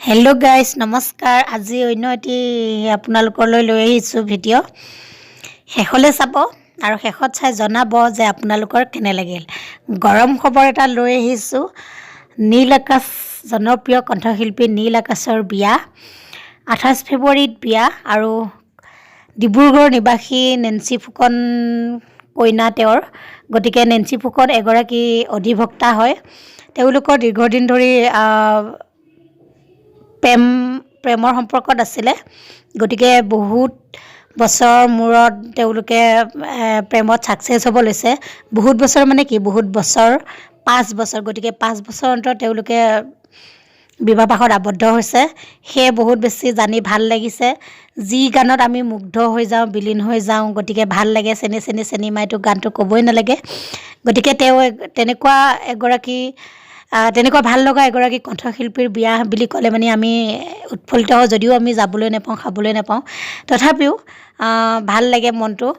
Hello guys नमस्कार। আজি অন্য এটি আপোনালোকলৈ লৈ আহিছোঁ ভিডিঅ' শেষলৈ চাব আৰু শেষত চাই জনাব যে আপোনালোকৰ কেনে লাগিল। গৰম খবৰ এটা লৈ আহিছোঁ। নীল আকাশ জনপ্ৰিয় কণ্ঠশিল্পী নীল আকাশৰ বিয়া 28 ফেব্ৰুৱাৰীত বিয়া আৰু ডিব্ৰুগড় নিবাসী নেন্সি ফুকন কইনা তেওঁৰ। গতিকে নেন্সি ফুকন এগৰাকী অধিবক্তা হয়। তেওঁলোকৰ দীৰ্ঘদিন ধৰি প্ৰেমৰ সম্পৰ্কত আছিলে। গতিকে বহুত বছৰ মূৰত তেওঁলোকে প্ৰেমত ছাকচেছ হ'ব লৈছে। বহুত বছৰ মানে কি বহুত বছৰ 5 বছৰ। গতিকে 5 বছৰ অন্তত তেওঁলোকে বিবাহপাশত আবদ্ধ হৈছে। সেয়ে বহুত বেছি জানি ভাল লাগিছে। যি গানত আমি মুগ্ধ হৈ যাওঁ বিলীন হৈ যাওঁ। গতিকে ভাল লাগে। চেনি চেনি চেনি মাইটো গানটো ক'বই নালাগে। গতিকে তেওঁ তেনেকুৱা ভাল লগা এগৰাকী কণ্ঠশিল্পীৰ বিয়া বুলি ক'লে মানে আমি উৎফুল্লিত হওঁ। যদিও আমি যাবলৈ নাপাওঁ খাবলৈ নাপাওঁ তথাপিও ভাল লাগে মনটো।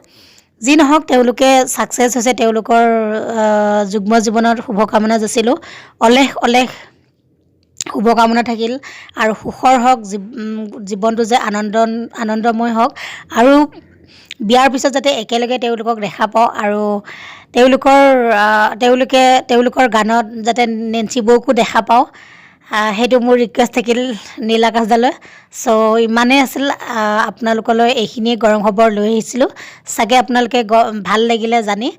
যি নহওক তেওঁলোকে ছাকচেছ হৈছে। তেওঁলোকৰ যুগ্ম জীৱনত শুভকামনা যাচিলোঁ। অলেখ শুভকামনা থাকিল আৰু সুখৰ হওক জীৱনটো যে আনন্দময় হওক আৰু বিয়াৰ পিছত যাতে একেলগে তেওঁলোকক দেখা পাওঁ আৰু তেওঁলোকৰ গানত যাতে নেন্সি বৌকো দেখা পাওঁ। সেইটো মোৰ ৰিকুৱেষ্ট থাকিল নীল আকাশদালৈ। চ' ইমানেই আছিল। আপোনালোকলৈ এইখিনিয়ে গৰম খবৰ লৈ আহিছিলোঁ। চাগে আপোনালোকে ভাল লাগিলে জানি।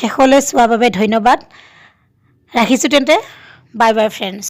শেষলৈ চোৱাৰ বাবে ধন্যবাদ। ৰাখিছোঁ তেন্তে। Bye bye friends.